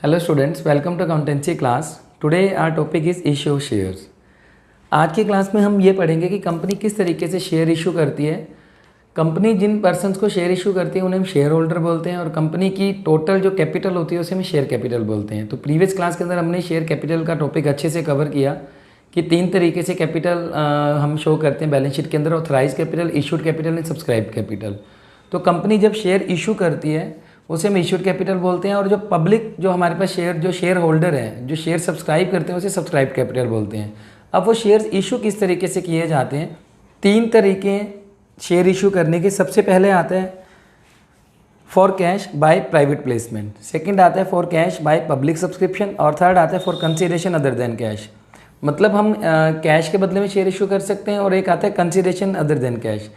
Hello students, welcome to accountancy class. Today our topic is issue of shares. आज की class में हम ये पढ़ेंगे कि कंपनी किस तरीके से शेयर इशू करती है। कंपनी जिन पर्सन्स को शेयर इशू करती है उन्हें हम शेयर होल्डर बोलते हैं, और कंपनी की टोटल जो कैपिटल होती है उसे हम शेयर कैपिटल बोलते हैं। तो प्रीवियस क्लास के अंदर हमने शेयर कैपिटल का टॉपिक अच्छे से कवर किया कि तीन तरीके से कैपिटल हम शो करते हैं बैलेंस शीट के अंदर: authorise capital, issued capital and subscribe capital. तो कंपनी जब शेयर इशू करती है उसे हम इशूड कैपिटल बोलते हैं, और जो पब्लिक जो हमारे पास शेयर होल्डर हैं, जो शेयर सब्सक्राइब करते हैं, उसे सब्सक्राइब कैपिटल बोलते हैं। अब वो शेयर्स इशू किस तरीके से किए जाते हैं? तीन तरीके शेयर इशू करने के। सबसे पहले आता है for cash by private placement, second आता है for cash by public subscription, और थर्ड आता है for consideration other than cash. मतलब हम कैश के बदले में शेयर इशू कर सकते हैं, और एक आता है consideration other than cash.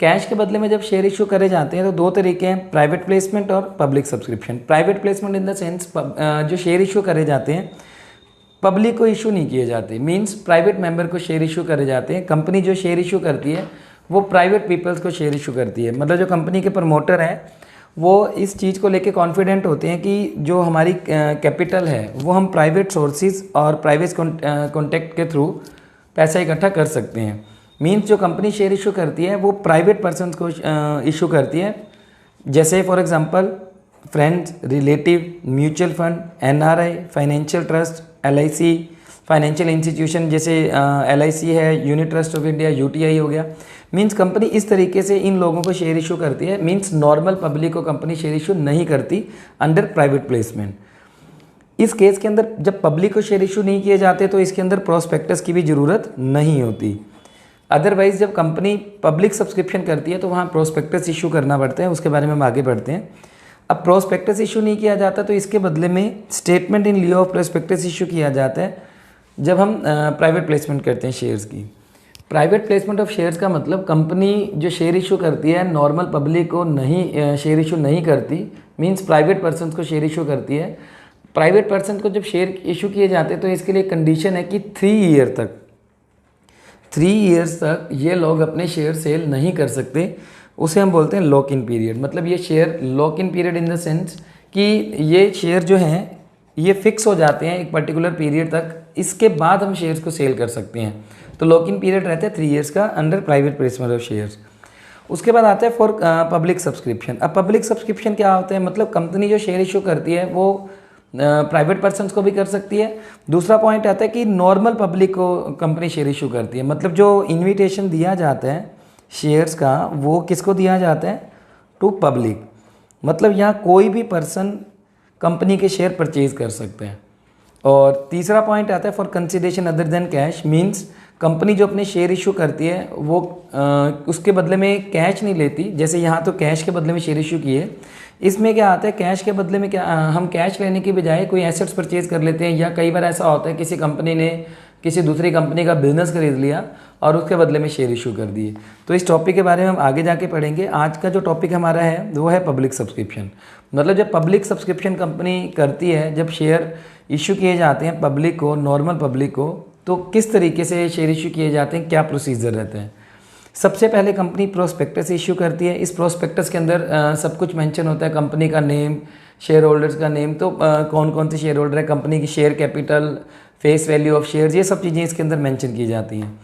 Cash के बदले में जब शेयर इशू करे जाते हैं तो दो तरीके हैं, प्राइवेट प्लेसमेंट और public subscription. Private placement in the sense जो शेयर इशू करे जाते हैं पब्लिक को इशू नहीं किए जाते, मींस प्राइवेट मेंबर को शेयर इशू करे जाते हैं। कंपनी जो शेयर इशू करती है वो प्राइवेट पीपल्स को शेयर इशू करती है। मतलब जो कंपनी के प्रमोटर हैं वो इस चीज़ को लेके कॉन्फिडेंट होते हैं कि जो हमारी कैपिटल है वो हम प्राइवेट सोर्सेज और प्राइवेट कॉन्टैक्ट के थ्रू पैसा इकट्ठा कर सकते हैं। मीन्स जो कंपनी शेयर इशू करती है वो प्राइवेट पर्सनस को इशू करती है, जैसे for example friends, relative, mutual fund, NRI, financial trust, LIC, financial institution जैसे एलआईसी है, unit trust of India, UTI हो गया। मीन्स कंपनी इस तरीके से इन लोगों को शेयर इशू करती है। मीन्स नॉर्मल पब्लिक को कंपनी शेयर इशू नहीं करती अंडर प्राइवेट प्लेसमेंट। इस केस के अंदर जब पब्लिक को शेयर इशू नहीं किए जाते तो इसके अंदर प्रोस्पेक्टस की भी ज़रूरत नहीं होती। अदरवाइज जब कंपनी पब्लिक सब्सक्रिप्शन करती है तो वहाँ प्रोस्पेक्टस इशू करना पड़ता है, उसके बारे में हम आगे बढ़ते हैं। अब प्रोस्पेक्टस इशू नहीं किया जाता तो इसके बदले में statement in Leo of prospectus issue किया जाता है जब हम प्राइवेट प्लेसमेंट करते हैं शेयर्स की। प्राइवेट प्लेसमेंट ऑफ शेयर्स का मतलब कंपनी जो शेयर इशू करती है नॉर्मल पब्लिक को नहीं शेयर इशू नहीं करती, मीन्स प्राइवेट पर्सन को शेयर इशू करती है। प्राइवेट पर्सन को जब शेयर इशू किए जाते हैं तो इसके लिए कंडीशन है कि 3 ईयर्स तक ये लोग अपने शेयर सेल नहीं कर सकते। उसे हम बोलते हैं लॉक इन पीरियड। मतलब ये share lock in period in the sense कि ये शेयर जो हैं ये फिक्स हो जाते हैं एक पर्टिकुलर पीरियड तक, इसके बाद हम शेयर्स को सेल कर सकते हैं। तो लॉक इन पीरियड रहता है 3 ईयर्स का under private placement of shares. उसके बाद आता है फॉर पब्लिक सब्सक्रिप्शन। अब पब्लिक सब्सक्रिप्शन क्या होता है? मतलब कंपनी जो शेयर इशू करती है वो प्राइवेट पर्सन्स को भी कर सकती है। दूसरा पॉइंट आता है कि नॉर्मल पब्लिक को कंपनी शेयर इशू करती है। मतलब जो इनविटेशन दिया जाता है शेयर्स का वो किसको दिया जाता है? To public. मतलब यहाँ कोई भी पर्सन कंपनी के शेयर परचेज कर सकते हैं। और तीसरा पॉइंट आता है for consideration other than cash, means company जो अपने शेयर इशू करती है वो उसके बदले में कैश नहीं लेती। जैसे यहाँ तो कैश के बदले में शेयर इशू किए, इसमें क्या आता है कैश के बदले में क्या हम कैश लेने की बजाय कोई एसेट्स परचेज कर लेते हैं, या कई बार ऐसा होता है किसी कंपनी ने किसी दूसरी कंपनी का बिजनेस खरीद लिया और उसके बदले में शेयर इशू कर दिए। तो इस टॉपिक के बारे में हम आगे जाके पढ़ेंगे। आज का जो टॉपिक हमारा है वो है पब्लिक सब्सक्रिप्शन। मतलब जब पब्लिक सब्सक्रिप्शन कंपनी करती है, जब शेयर इशू किए जाते हैं पब्लिक को, नॉर्मल पब्लिक को, तो किस तरीके से शेयर इशू किए जाते हैं, क्या प्रोसीजर रहते हैं। सबसे पहले कंपनी प्रोस्पेक्टस इशू करती है। इस प्रोस्पेक्टस के अंदर सब कुछ मेंशन होता है, कंपनी का नेम, शेयर होल्डर्स का नेम, तो कौन कौन से शेयर होल्डर है, कंपनी की share capital, face value of shares, ये सब चीज़ें इसके अंदर मेंशन की जाती हैं।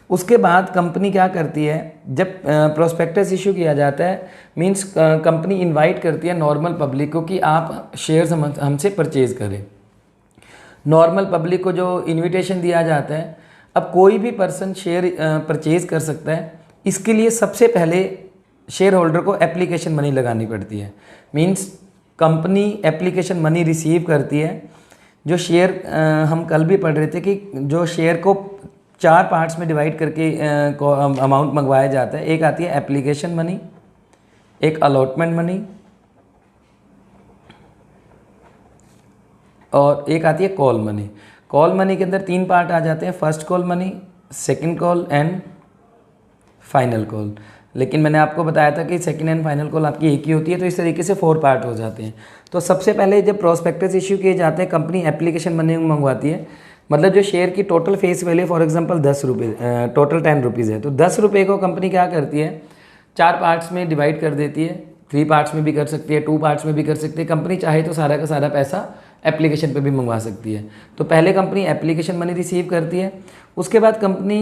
उसके बाद कंपनी क्या करती है, जब प्रोस्पेक्टस इशू किया जाता है मींस कंपनी इनवाइट करती है नॉर्मल पब्लिक को कि आप शेयर्स हमसे परचेज करें। नॉर्मल पब्लिक को जो इन्विटेशन दिया जाता है, अब कोई भी पर्सन शेयर परचेज कर सकता है। इसके लिए सबसे पहले शेयर होल्डर को एप्लीकेशन मनी लगानी पड़ती है। Means company application money receive करती है। जो शेयर हम कल भी पढ़ रहे थे कि जो शेयर को 4 पार्ट्स में डिवाइड करके अमाउंट मंगवाया जाता है। एक आती है एप्लीकेशन मनी, एक अलॉटमेंट मनी, और एक आती है कॉल मनी। कॉल मनी के अंदर 3 पार्ट आ जाते हैं, first call money, second call and final call. लेकिन मैंने आपको बताया था कि सेकंड एंड फाइनल कॉल आपकी एक ही होती है, तो इस तरीके से 4 पार्ट हो जाते हैं। तो सबसे पहले जब प्रोस्पेक्टस इशू किए जाते हैं कंपनी एप्लीकेशन मनी मंगवाती है। मतलब जो शेयर की total face value for example 10 रुपये, टोटल 10 रुपीज़ है, तो 10 रुपये को कंपनी क्या करती है 4 पार्ट्स में डिवाइड कर देती है। 3 पार्ट्स में भी कर सकती है, 2 पार्ट्स में भी कर सकती है। कंपनी चाहे तो सारा का सारा पैसा एप्लीकेशन पे भी मंगवा सकती है। तो पहले कंपनी एप्लीकेशन मनी रिसीव करती है, उसके बाद कंपनी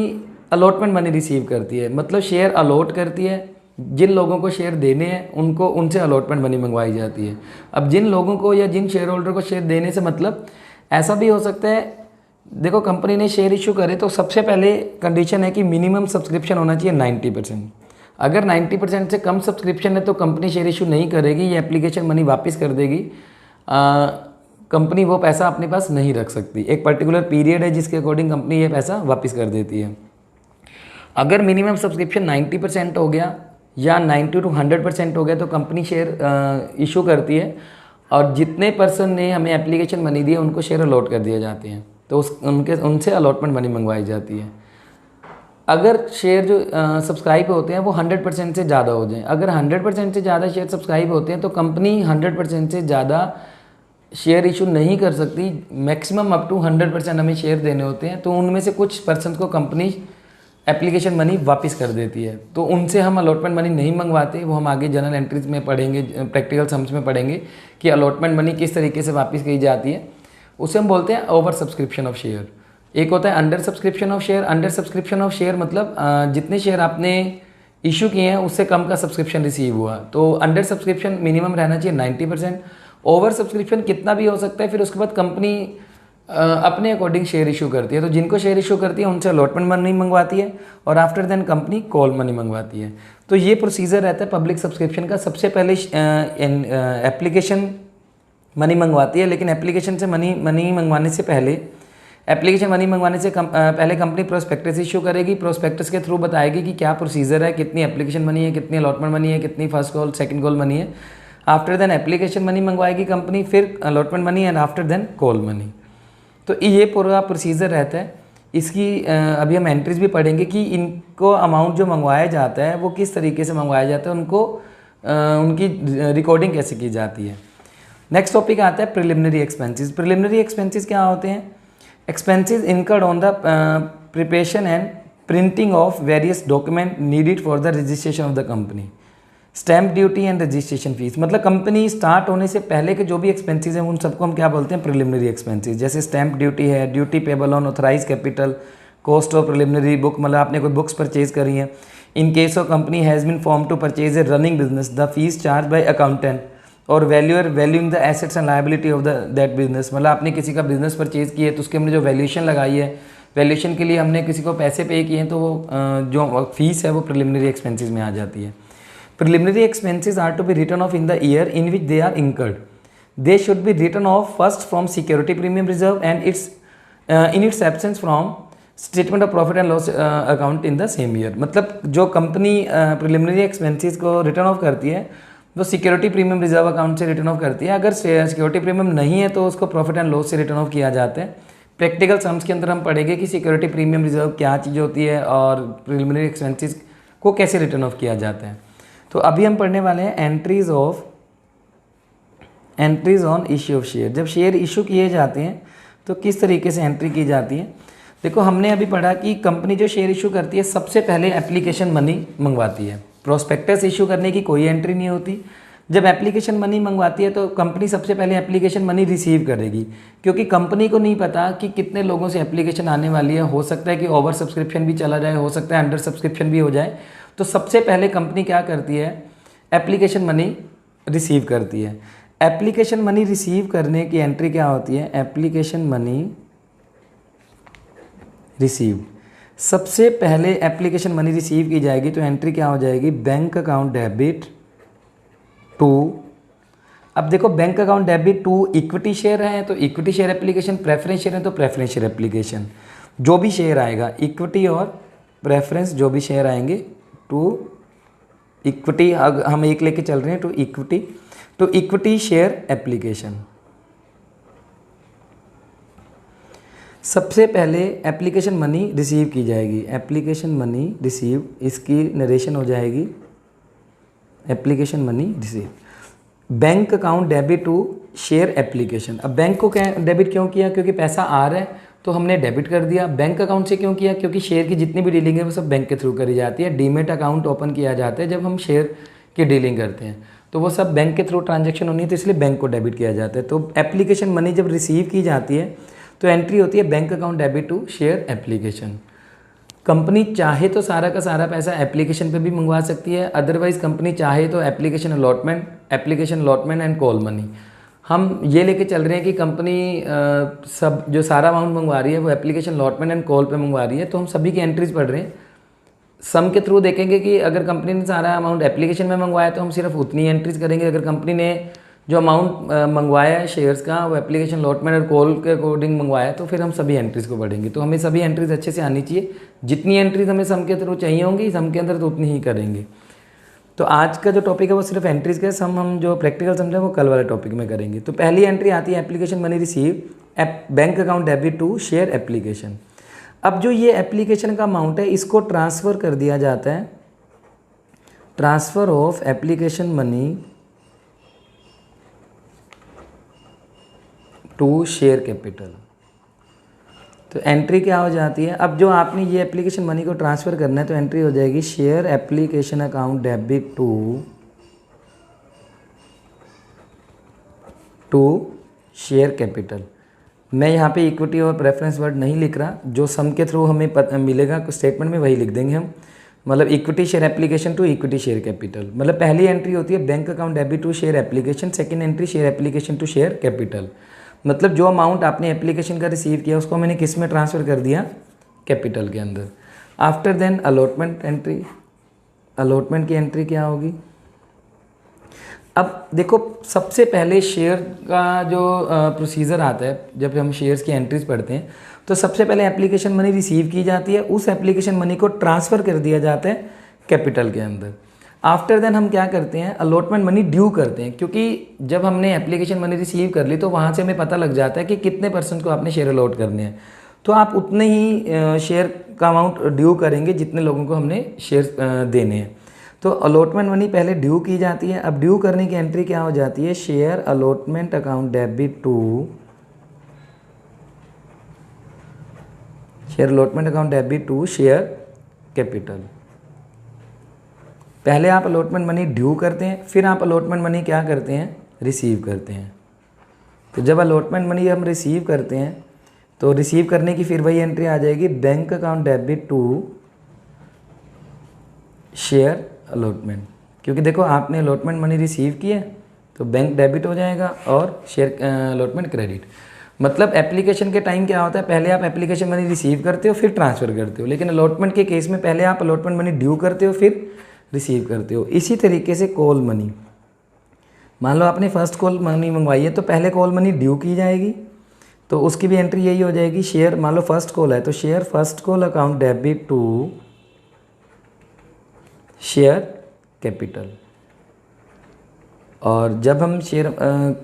अलॉटमेंट मनी रिसीव करती है, मतलब शेयर अलॉट करती है। जिन लोगों को शेयर देने हैं उनको उनसे अलॉटमेंट मनी मंगवाई जाती है। अब जिन लोगों को या जिन शेयर होल्डर को शेयर देने से मतलब ऐसा भी हो सकता है, देखो कंपनी ने शेयर इशू करे तो सबसे पहले कंडीशन है कि मिनिमम सब्सक्रिप्शन होना चाहिए 90%। अगर 90% से कम सब्सक्रिप्शन है तो कंपनी शेयर इशू नहीं करेगी, ये एप्लीकेशन मनी वापस कर देगी। कंपनी वो पैसा अपने पास नहीं रख सकती। एक पर्टिकुलर पीरियड है जिसके अकॉर्डिंग कंपनी ये पैसा वापस कर देती है। अगर मिनिमम सब्सक्रिप्शन 90% हो गया या 90 to 100% हो गया तो कंपनी शेयर इशू करती है, और जितने पर्सन ने हमें एप्लीकेशन मनी दी है उनको शेयर अलॉट कर दिए जाते हैं, तो उनसे अलॉटमेंट मनी मंगवाई जाती है। अगर शेयर जो सब्सक्राइब होते हैं वो 100% से ज़्यादा हो जाएं, अगर 100% से ज़्यादा शेयर सब्सक्राइब होते हैं तो कंपनी 100% से ज़्यादा शेयर इशू नहीं कर सकती। मैक्सिमम अप टू 100% हमें शेयर देने होते हैं, तो उनमें से कुछ पर्सन को कंपनी एप्लीकेशन मनी वापस कर देती है, तो उनसे हम अलॉटमेंट मनी नहीं मंगवाते। वो हम आगे जनरल एंट्रीज में पढ़ेंगे, प्रैक्टिकल सम्स में पढ़ेंगे कि अलॉटमेंट मनी किस तरीके से वापस की जाती है। उसे हम बोलते हैं ओवर सब्सक्रिप्शन ऑफ शेयर। एक होता है under subscription of share. Under subscription of share मतलब जितने शेयर आपने इशू किए हैं उससे कम का सब्सक्रिप्शन रिसीव हुआ, तो अंडर सब्सक्रिप्शन मिनिमम रहना चाहिए 90%। ओवर सब्सक्रिप्शन कितना भी हो सकता है, फिर उसके बाद कंपनी अपने अकॉर्डिंग शेयर इशू करती है। तो जिनको शेयर इशू करती है उनसे अलॉटमेंट मनी मंगवाती है, और after then company call money मंगवाती है। तो ये प्रोसीजर रहता है पब्लिक सब्सक्रिप्शन का। सबसे पहले एप्लीकेशन मनी मंगवाती है, लेकिन एप्लीकेशन से मनी मंगवाने से पहले एप्लीकेशन मनी मंगवाने से पहले कंपनी प्रोस्पेक्टस इशू करेगी। प्रोस्पेक्टस के थ्रू बताएगी कि क्या प्रोसीजर है, कितनी एप्लीकेशन मनी है, कितनी अलॉटमेंट मनी है, कितनी first call second call money है। आफ्टर देन एप्लीकेशन मनी मंगवाएगी कंपनी, फिर allotment money, and after then call money. तो ये पूरा प्रोसीजर रहता है। इसकी अभी हम एंट्रीज भी पढ़ेंगे कि इनको अमाउंट जो मंगवाया जाता है वो किस तरीके से मंगवाया जाता है, उनको उनकी रिकॉर्डिंग कैसे की जाती है। नेक्स्ट टॉपिक आता है प्रिलिमिनरी एक्सपेंसेस। प्रिलिमिनरी एक्सपेंसेस क्या होते हैं? Expenses incurred on the preparation and printing of various document needed for the registration of the company. Stamp duty and registration fees, मतलब कंपनी स्टार्ट होने से पहले के जो भी एक्सपेंसेस हैं उन सबको हम क्या बोलते हैं? Preliminary expenses. जैसे स्टैम्प ड्यूटी है, duty payable on authorise capital, cost of preliminary book, मतलब आपने कोई बुक्स परचेज करी हैं। In case of company has been form to purchase a running business, the fees charge by accountant और valuing the assets and liability of that business. मतलब आपने किसी का बिजनेस परचेज किया है तो उसके हमने जो वैल्यूएशन लगाई है, वैल्यूएशन के लिए हमने किसी को पैसे पे किए हैं, तो वो जो फीस है वो प्रिलिमिनरी एक्सपेंसेस में आ जाती है। Preliminary expenses are to be written off in the year in which they are incurred. They should be written off first from security premium reserve and in its absence from statement of profit and loss account in the same year. मतलब जो company preliminary expenses को return of करती है वो security premium reserve account से return of करती है। अगर सिक्योरिटी प्रीमियम नहीं है तो उसको प्रॉफिट एंड लॉस से रिटर्न ऑफ किया जाता है। प्रैक्टिकल सम्स के अंदर हम पढ़ेंगे कि सिक्योरिटी प्रीमियम रिजर्व क्या चीज़ होती है और प्रिलिमिनरी एक्सपेंसेस को कैसे रिटर्न ऑफ किया जाता है। तो अभी हम पढ़ने वाले हैं entries on issue of share. जब शेयर इशू किए जाते हैं तो किस तरीके से एंट्री की जाती है। देखो हमने अभी पढ़ा कि कंपनी जो शेयर इशू करती है सबसे पहले एप्लीकेशन मनी मंगवाती है। प्रोस्पेक्टस इशू करने की कोई एंट्री नहीं होती। जब एप्लीकेशन मनी मंगवाती है तो कंपनी सबसे पहले एप्लीकेशन मनी रिसीव करेगी, क्योंकि कंपनी को नहीं पता कि कितने लोगों से एप्लीकेशन आने वाली है। हो सकता है कि ओवर सब्सक्रिप्शन भी चला जाए, हो सकता है अंडर सब्सक्रिप्शन भी हो जाए। तो सबसे पहले कंपनी क्या करती है? एप्लीकेशन मनी रिसीव करती है। एप्लीकेशन मनी रिसीव करने की एंट्री क्या होती है? Application money receive. सबसे पहले एप्लीकेशन मनी रिसीव की जाएगी तो एंट्री क्या हो जाएगी? बैंक अकाउंट डेबिट टू, अब देखो bank account debit to equity share है तो equity share application, preference share है तो प्रेफरेंस शेयर एप्लीकेशन। जो भी शेयर आएगा इक्विटी और प्रेफरेंस, जो भी शेयर आएंगे टू इक्विटी, हम एक लेके चल रहे हैं टू इक्विटी शेयर एप्लीकेशन। सबसे पहले एप्लीकेशन मनी रिसीव की जाएगी। एप्लीकेशन मनी रिसीव, इसकी नरेशन हो जाएगी application money receive. Bank account debit to share application. अब बैंक को क्या डेबिट क्यों किया? क्योंकि पैसा आ रहा है तो हमने डेबिट कर दिया। बैंक अकाउंट से क्यों किया? क्योंकि शेयर की जितनी भी डीलिंग है वो सब बैंक के थ्रू करी जाती है। डीमेट अकाउंट ओपन किया जाता है जब हम शेयर की डीलिंग करते हैं। तो वो सब बैंक के थ्रू ट्रांजैक्शन होनी है, तो इसलिए बैंक को डेबिट किया जाता है। तो एप्लीकेशन मनी जब रिसीव की जाती है तो एंट्री होती है bank account debit to share application. Company चाहे तो सारा का सारा पैसा एप्लीकेशन पे भी मंगवा सकती है, अदरवाइज कंपनी चाहे तो application allotment and call money. हम ये लेके चल रहे हैं कि कंपनी सब जो सारा अमाउंट मंगवा रही है वो एप्लीकेशन अलॉटमेंट एंड कॉल पे मंगवा रही है, तो हम सभी की एंट्रीज पढ़ रहे हैं। सम के थ्रू देखेंगे कि अगर कंपनी ने सारा अमाउंट एप्लीकेशन में मंगवाया तो हम सिर्फ उतनी एंट्रीज करेंगे। अगर कंपनी ने जो अमाउंट मंगवाया है शेयर्स का वो एप्लीकेशन अलॉटमेंट और कॉल के अकॉर्डिंग मंगवाया तो फिर हम सभी एंट्रीज को पढ़ेंगे। तो हमें सभी एंट्रीज अच्छे से आनी चाहिए। जितनी एंट्रीज हमें सम के थ्रू चाहिए होंगी सम के अंदर तो उतनी ही करेंगे। तो आज का जो टॉपिक है वो सिर्फ एंट्रीज का, सम हम जो प्रैक्टिकल समझे वो कल वाले टॉपिक में करेंगे। तो पहली एंट्री आती है application money receive bank account debit to share application. अब जो ये एप्लीकेशन का अमाउंट है इसको ट्रांसफ़र कर दिया जाता है, transfer of application money to share capital. तो एंट्री क्या हो जाती है, अब जो आपने ये एप्लीकेशन मनी को ट्रांसफ़र करना है तो एंट्री हो जाएगी share application account debit to share capital. मैं यहाँ पे इक्विटी और प्रेफरेंस वर्ड नहीं लिख रहा, जो सम के थ्रू हमें मिलेगा स्टेटमेंट में वही लिख देंगे हम। मतलब equity share application to equity share capital. मतलब पहली एंट्री होती है bank account debit to share application, second entry share application to share capital. मतलब जो अमाउंट आपने एप्लीकेशन का रिसीव किया उसको मैंने किस में ट्रांसफ़र कर दिया, कैपिटल के अंदर। After then allotment entry, allotment की एंट्री क्या होगी। अब देखो सबसे पहले शेयर का जो प्रोसीजर आता है जब हम शेयर्स की एंट्रीज पढ़ते हैं तो सबसे पहले एप्लीकेशन मनी रिसीव की जाती है, उस एप्लीकेशन मनी को ट्रांसफ़र कर दिया जाता है कैपिटल के अंदर। आफ्टर देन हम क्या करते हैं, अलॉटमेंट मनी ड्यू करते हैं, क्योंकि जब हमने एप्लीकेशन मनी रिसीव कर ली तो वहाँ से हमें पता लग जाता है कि कितने % को आपने शेयर अलॉट करने हैं। तो आप उतने ही शेयर का अमाउंट ड्यू करेंगे जितने लोगों को हमने शेयर देने हैं। तो अलॉटमेंट मनी पहले ड्यू की जाती है। अब ड्यू करने की एंट्री क्या हो जाती है, share allotment account debit to share allotment account debit to share capital. पहले आप अलॉटमेंट मनी ड्यू करते हैं, फिर आप अलॉटमेंट मनी क्या करते हैं, रिसीव करते हैं। तो जब अलॉटमेंट मनी हम रिसीव करते हैं तो रिसीव करने की फिर वही एंट्री आ जाएगी bank account debit to share allotment. क्योंकि देखो आपने अलॉटमेंट मनी रिसीव की है तो बैंक डेबिट हो जाएगा और शेयर अलॉटमेंट क्रेडिट। मतलब एप्लीकेशन के टाइम क्या होता है, पहले आप एप्लीकेशन मनी रिसीव करते हो फिर ट्रांसफ़र करते हो, लेकिन अलॉटमेंट के केस में पहले आप अलॉटमेंट मनी ड्यू करते हो फिर रिसीव करते हो। इसी तरीके से कॉल मनी, मान लो आपने फर्स्ट कॉल मनी मंगवाई है तो पहले कॉल मनी ड्यू की जाएगी, तो उसकी भी एंट्री यही हो जाएगी शेयर, मान लो फर्स्ट कॉल है तो share first call account debit to share capital. और जब हम शेयर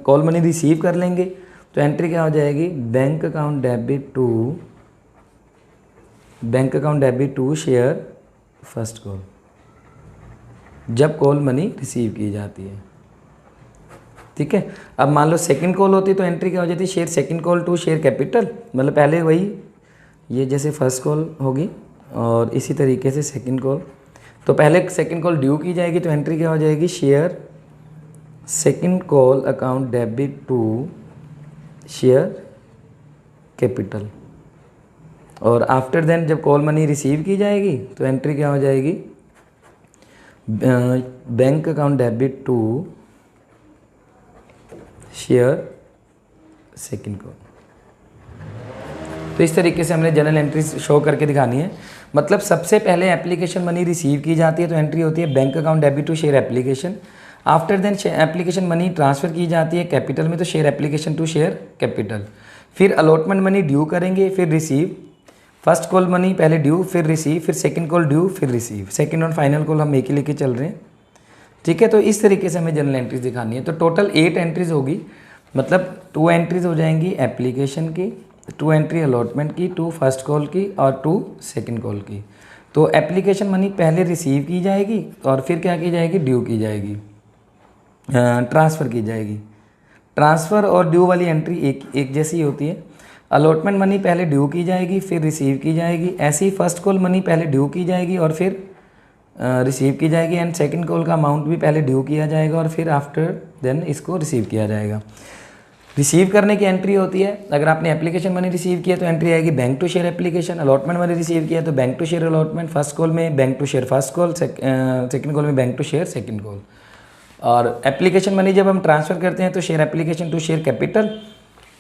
कॉल मनी रिसीव कर लेंगे तो एंट्री क्या हो जाएगी, bank account debit to share first call, जब कॉल मनी रिसीव की जाती है। ठीक है। अब मान लो सेकंड कॉल होती तो एंट्री क्या हो जाती है, share second call to share capital. मतलब पहले वही ये जैसे फर्स्ट कॉल होगी और इसी तरीके से सेकंड कॉल, तो पहले सेकंड कॉल ड्यू की जाएगी तो एंट्री क्या हो जाएगी, share second call account debit to share capital. और आफ्टर देन जब कॉल मनी रिसीव की जाएगी तो एंट्री क्या हो जाएगी, bank account debit to share second call. तो इस तरीके से हमने जनरल एंट्रीज शो करके दिखानी है। मतलब सबसे पहले एप्लीकेशन मनी रिसीव की जाती है तो एंट्री होती है bank account debit to share application. After then application money transfer की जाती है कैपिटल में तो share application to share capital. फिर अलॉटमेंट मनी ड्यू करेंगे फिर रिसीव, फर्स्ट कॉल मनी पहले ड्यू फिर रिसीव, फिर सेकंड कॉल ड्यू फिर रिसीव, सेकंड और फाइनल कॉल हम एक ही लेके चल रहे हैं। ठीक है। तो इस तरीके से हमें जनरल एंट्रीज दिखानी है। तो टोटल 8 एंट्रीज होगी, मतलब 2 एंट्रीज हो जाएंगी एप्लीकेशन की, 2 एंट्री अलॉटमेंट की, 2 फर्स्ट कॉल की और 2 सेकंड कॉल की। तो एप्लीकेशन मनी पहले रिसीव की जाएगी और फिर क्या की जाएगी, ड्यू की जाएगी, ट्रांसफ़र की जाएगी। ट्रांसफ़र और ड्यू वाली एंट्री एक जैसी होती है। अलॉटमेंट मनी पहले ड्यू की जाएगी फिर रिसीव की जाएगी। ऐसे ही फर्स्ट कॉल मनी पहले ड्यू की जाएगी और फिर रिसीव की जाएगी एंड सेकंड कॉल का अमाउंट भी पहले ड्यू किया जाएगा और फिर आफ्टर देन इसको रिसीव किया जाएगा। रिसीव करने की एंट्री होती है, अगर आपने एप्लीकेशन मनी रिसीव किया तो एंट्री आएगी bank to share application, allotment money receive किया तो bank to share allotment, first call में bank to share first call, second call में bank to share second call. और एप्लीकेशन मनी जब हम ट्रांसफ़र करते हैं तो share application to share capital,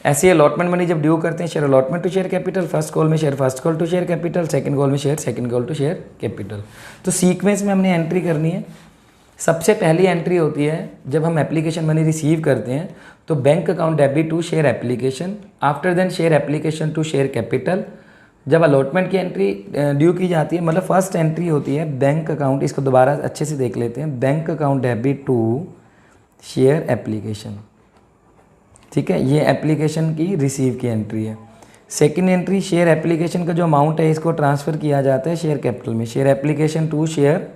ऐसे अलॉटमेंट मनी जब ड्यू करते हैं share allotment to share capital, first call में share first call to share capital, second call में share second call to share capital. तो सीक्वेंस में हमने एंट्री करनी है। सबसे पहली एंट्री होती है जब हम एप्लीकेशन मनी रिसीव करते हैं तो bank account debit to share application, after then share application to share capital. जब अलॉटमेंट की एंट्री ड्यू की जाती है, मतलब फर्स्ट एंट्री होती है बैंक अकाउंट, इसको दोबारा अच्छे से देख लेते हैं, bank account debit to share application, ठीक है, ये एप्लीकेशन की रिसीव की एंट्री है। सेकंड एंट्री शेयर एप्लीकेशन का जो अमाउंट है इसको ट्रांसफ़र किया जाता है शेयर कैपिटल में, share application to share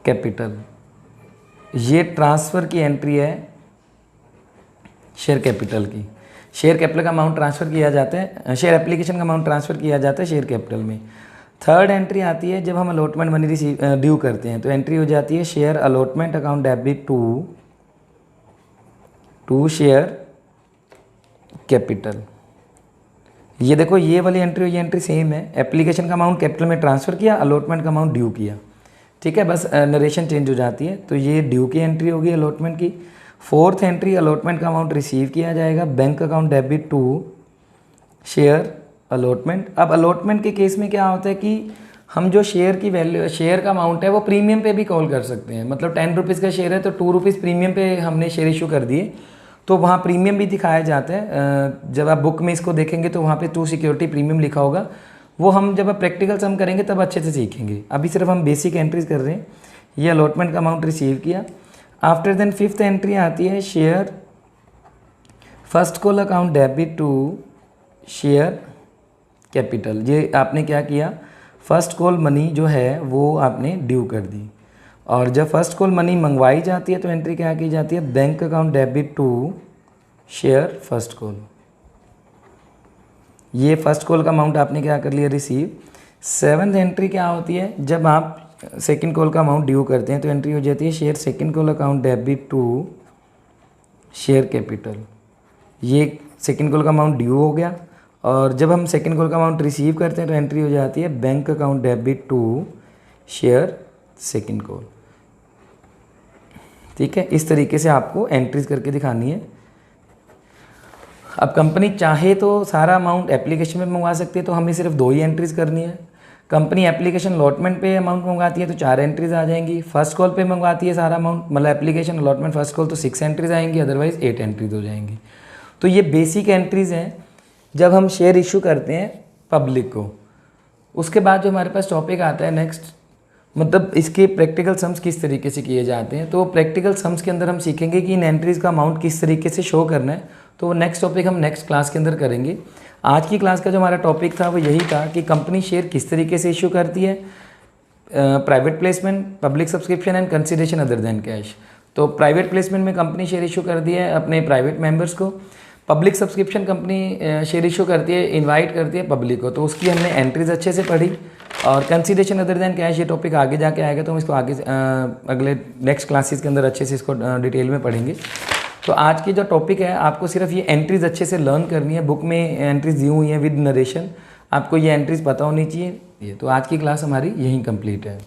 capital, ये ट्रांसफ़र की एंट्री है शेयर कैपिटल की। शेयर कैपिटल का अमाउंट ट्रांसफ़र किया जाता है, शेयर एप्लीकेशन का अमाउंट ट्रांसफ़र किया जाता है शेयर कैपिटल में। थर्ड एंट्री आती है जब हम अलॉटमेंट मनी रिसीव ड्यू करते हैं तो एंट्री हो जाती है share allotment account debit to share capital. ये देखो ये वाली एंट्री और ये एंट्री सेम है, एप्लीकेशन का अमाउंट कैपिटल में ट्रांसफ़र किया, अलॉटमेंट का अमाउंट ड्यू किया, ठीक है, बस नरेशन चेंज हो जाती है। तो ये ड्यू की एंट्री होगी अलॉटमेंट की। फोर्थ एंट्री अलॉटमेंट का अमाउंट रिसीव किया जाएगा, bank account debit to share allotment. अब अलॉटमेंट के केस में क्या होता है कि हम जो शेयर की वैल्यू, शेयर का अमाउंट है वो प्रीमियम पे भी कॉल कर सकते हैं। मतलब 10 रुपीज़ का शेयर है तो 2 रुपीज़ प्रीमियम पे हमने शेयर इशू कर दिए तो वहाँ प्रीमियम भी दिखाया जाता है। जब आप बुक में इसको देखेंगे तो वहाँ पे 2 सिक्योरिटी प्रीमियम लिखा होगा, वो हम जब आप प्रैक्टिकल सम करेंगे तब अच्छे से सीखेंगे। अभी सिर्फ हम बेसिक एंट्रीज कर रहे हैं। ये अलॉटमेंट का अमाउंट रिसीव किया। आफ्टर देन फिफ्थ एंट्री आती है share first call account debit to share capital. ये आपने क्या किया, फर्स्ट कॉल मनी जो है वो आपने ड्यू कर दी और जब फर्स्ट कॉल मनी मंगवाई जाती है तो एंट्री क्या की जाती है, bank account debit to share first call. ये फर्स्ट कॉल का अमाउंट आपने क्या कर लिया, रिसीव। सेवन्थ एंट्री क्या होती है, जब आप सेकंड कॉल का अमाउंट ड्यू करते हैं तो एंट्री हो जाती है share second call account debit to share capital. ये सेकंड कॉल का अमाउंट ड्यू हो गया और जब हम सेकंड कॉल का अमाउंट रिसीव करते हैं तो एंट्री हो जाती है bank account debit to share second call. ठीक है, इस तरीके से आपको एंट्रीज करके दिखानी है। अब कंपनी चाहे तो सारा अमाउंट एप्लीकेशन में मंगवा सकती है तो हमें सिर्फ 2 ही एंट्रीज करनी है। कंपनी एप्लीकेशन अलॉटमेंट पे अमाउंट मंगवाती है तो 4 एंट्रीज आ जाएंगी। फर्स्ट कॉल पे मंगवाती है सारा अमाउंट, मतलब एप्लीकेशन अलॉटमेंट फर्स्ट कॉल, तो 6 एंट्रीज आएंगी, अदरवाइज 8 एंट्रीज हो जाएंगी। तो ये बेसिक एंट्रीज हैं जब हम शेयर इशू करते हैं पब्लिक को। उसके बाद जो हमारे पास टॉपिक आता है नेक्स्ट, मतलब इसके प्रैक्टिकल सम्स किस तरीके से किए जाते हैं। तो प्रैक्टिकल सम्स के अंदर हम सीखेंगे कि इन एंट्रीज़ का अमाउंट किस तरीके से शो करना है। तो वो नेक्स्ट टॉपिक हम नेक्स्ट क्लास के अंदर करेंगे। आज की क्लास का जो हमारा टॉपिक था वो यही था कि कंपनी शेयर किस तरीके से इशू करती है, private placement, public subscription and consideration other than cash. तो प्राइवेट प्लेसमेंट में कंपनी शेयर इशू कर दी है अपने प्राइवेट मेंबर्स को। Public subscription company share issue करती है, इनवाइट करती है पब्लिक को। तो उसकी हमने एंट्रीज अच्छे से पढ़ी। और कंसिडरेशन अदर देन कैश ये टॉपिक आगे जाके आएगा तो हम इसको आगे अगले नेक्स्ट क्लासेस के अंदर अच्छे से इसको डिटेल में पढ़ेंगे। तो आज की जो टॉपिक है आपको सिर्फ ये एंट्रीज अच्छे से लर्न करनी है। बुक में एंट्रीज दी हुई हैं विद नरेशन, आपको ये एंट्रीज पता होनी चाहिए। तो आज की क्लास हमारी यहीं कंप्लीट है।